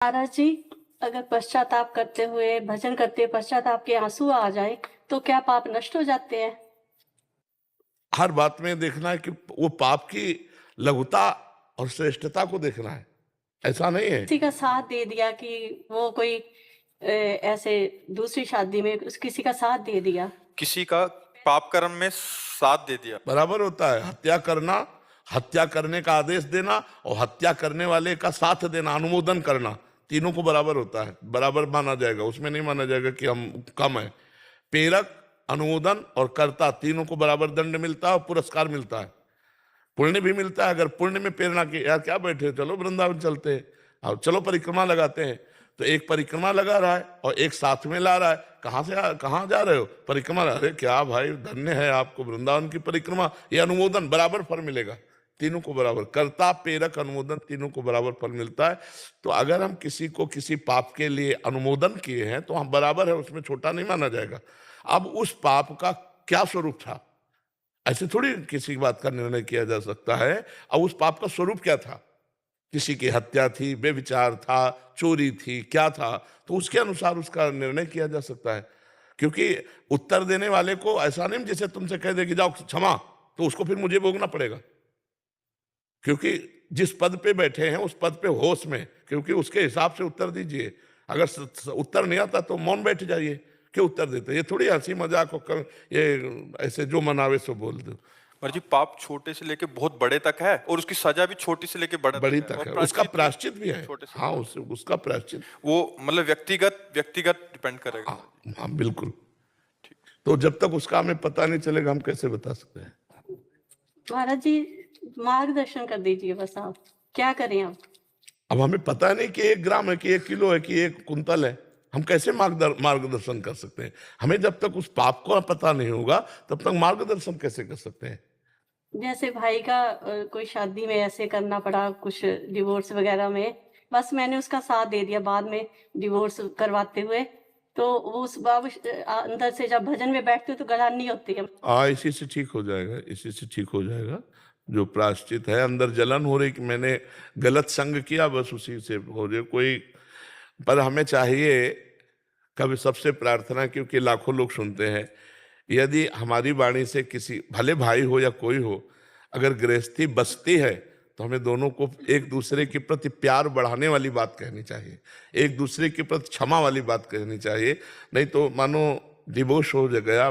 महाराज जी, अगर पश्चाताप करते हुए भजन करते हुए पश्चाताप के आंसू आ जाए तो क्या पाप नष्ट हो जाते हैं? हर बात में देखना है कि वो पाप की लघुता और श्रेष्ठता को देखना है, ऐसा नहीं है। किसी का साथ दे दिया कि वो कोई ऐसे दूसरी शादी में किसी का साथ दे दिया। किसी का पाप कर्म में साथ दे दिया। बराबर होता है हत्या करना, हत्या करने का आदेश देना और हत्या करने वाले का साथ देना, अनुमोदन करना, तीनों को बराबर होता है, बराबर माना जाएगा। उसमें नहीं माना जाएगा कि हम कम है। प्रेरक, अनुमोदन और कर्ता तीनों को बराबर दंड मिलता है और पुरस्कार मिलता है, पुण्य भी मिलता है। अगर पुण्य में प्रेरणा की, यार क्या बैठे हो, चलो वृंदावन चलते हैं, और चलो परिक्रमा लगाते हैं, तो एक परिक्रमा लगा रहा है और एक साथ में ला रहा है। कहाँ जा रहे हो? परिक्रमा। अरे क्या भाई, धन्य है आपको वृंदावन की परिक्रमा। ये अनुमोदन बराबर फल मिलेगा, तीनों को बराबर। कर्ता, प्रेरक, अनुमोदन तीनों को बराबर फल मिलता है। तो अगर हम किसी को किसी पाप के लिए अनुमोदन किए हैं तो हम बराबर है, उसमें छोटा नहीं माना जाएगा। अब उस पाप का क्या स्वरूप था, ऐसे थोड़ी किसी बात का निर्णय किया जा सकता है। अब उस पाप का स्वरूप क्या था? किसी की हत्या थी, बेविचार था, चोरी थी, क्या था, तो उसके अनुसार उसका निर्णय किया जा सकता है। क्योंकि उत्तर देने वाले को ऐसा नहीं जैसे तुमसे कह दे कि जाओ क्षमा, तो उसको फिर मुझे भोगना पड़ेगा। क्योंकि जिस पद पे बैठे हैं उस पद पे होश में, क्योंकि उसके हिसाब से उत्तर दीजिए। अगर उत्तर नहीं आता तो मौन बैठ जाइए, क्यों उत्तर देते? ये थोड़ी हंसी मजाक हो, ये ऐसे जो मनावे सो बोल दो। और जी पाप छोटे से लेके बहुत बड़े तक है और उसकी सजा भी छोटी से लेके बड़ी तक है, और उसका प्रायश्चित भी है। छोटे से हाँ, उसका प्रायश्चित वो मतलब व्यक्तिगत डिपेंड करेगा। हाँ, हाँ बिल्कुल। तो जब तक उसका हमें पता नहीं चलेगा हम कैसे बता सकते हैं? महाराज जी, मार्गदर्शन कर दीजिए बस आप, क्या करें अब? अब हमें पता नहीं कि 1 ग्राम है कि 1 किलो है कि 1 कुंतल है, हम कैसे मार्गदर्शन कर सकते हैं? हमें जब तक उस पाप को पता नहीं होगा तब तक मार्गदर्शन कैसे कर सकते हैं? जैसे भाई का कोई शादी में ऐसे करना पड़ा, कुछ डिवोर्स वगैरह में, बस मैंने उसका साथ दे दिया बाद में डिवोर्स करवाते हुए। तो वो उस अंदर से जब भजन में बैठते हो तो गलान नहीं होती है। इसी से ठीक हो जाएगा, इसी से ठीक हो जाएगा। जो प्रायश्चित है, अंदर जलन हो रही कि मैंने गलत संग किया, बस उसी से हो जाए कोई। पर हमें चाहिए कभी सबसे प्रार्थना, क्योंकि लाखों लोग सुनते हैं, यदि हमारी वाणी से किसी, भले भाई हो या कोई हो, अगर गृहस्थी बसती है तो हमें दोनों को एक दूसरे के प्रति प्यार बढ़ाने वाली बात कहनी चाहिए, एक दूसरे के प्रति क्षमा वाली बात कहनी चाहिए। नहीं तो मानो डिवोर्स हो गया,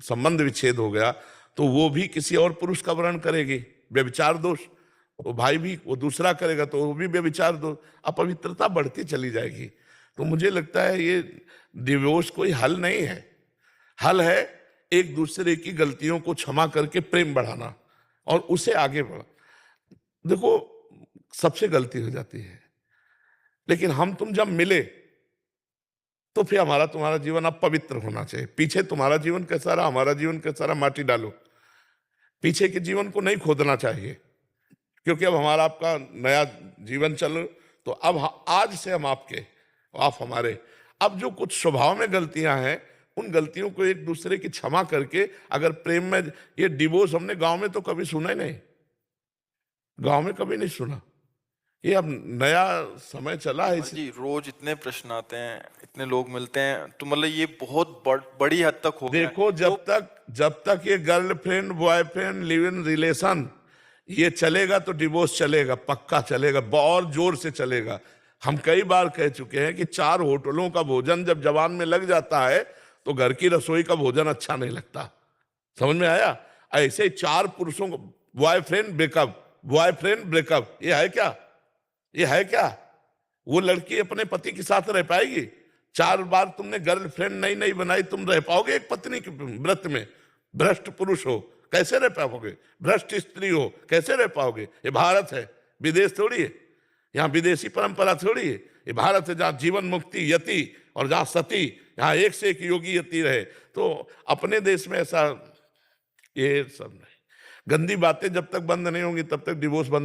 संबंध विच्छेद हो गया, तो वो भी किसी और पुरुष का वर्ण करेगी, व्यभिचार दोष। वो भाई भी वो दूसरा करेगा तो वो भी व्यभिचार दोष, अपवित्रता बढ़ती चली जाएगी। तो मुझे लगता है ये डिवोर्स कोई हल नहीं है। हल है एक दूसरे की गलतियों को क्षमा करके प्रेम बढ़ाना और उसे आगे बढ़ा। देखो, सबसे गलती हो जाती है, लेकिन हम तुम जब मिले तो फिर हमारा तुम्हारा जीवन अब पवित्र होना चाहिए। पीछे तुम्हारा जीवन कैसा रहा, हमारा जीवन कैसा रहा, माटी डालो। पीछे के जीवन को नहीं खोदना चाहिए, क्योंकि अब हमारा आपका नया जीवन चल, तो अब आज से हम आपके, आप हमारे। अब जो कुछ स्वभाव में गलतियां हैं, उन गलतियों को एक दूसरे की क्षमा करके अगर प्रेम में, ये डिवोर्स हमने गांव में तो कभी सुना ही नहीं, गांव में कभी नहीं सुना। ये अब नया समय चला है जी रोज इतने प्रश्न आते हैं, इतने लोग मिलते हैं, तो मतलब ये बहुत बड़ी हद तक हो गया। देखो, जब तक ये girlfriend boyfriend live in relation ये चलेगा तो डिवोर्स चलेगा, पक्का चलेगा, और जोर से चलेगा। हम कई बार कह चुके हैं कि 4 होटलों का भोजन जब जवान में लग जाता है तो घर की रसोई का भोजन अच्छा नहीं लगता। समझ में आया? ऐसे 4 पुरुषों को बॉयफ्रेंड ब्रेकअप, बॉयफ्रेंड ब्रेकअप, ये है क्या? ये है क्या? वो लड़की अपने पति के साथ रह पाएगी? 4 बार तुमने गर्लफ्रेंड नई नई बनाई, तुम रह पाओगे एक पत्नी के व्रत में? भ्रष्ट पुरुष हो, कैसे रह पाओगे? भ्रष्ट स्त्री हो, कैसे रह पाओगे? ये भारत है, विदेश थोड़ी है। यहाँ विदेशी परंपरा थोड़ी है, ये भारत है जहाँ जीवन मुक्ति यति और जहाँ सती, यहाँ एक से एक योगी यति रहे। तो अपने देश में ऐसा ये सब नहीं। गंदी बातें जब तक बंद नहीं होंगी तब तक डिवोर्स बंद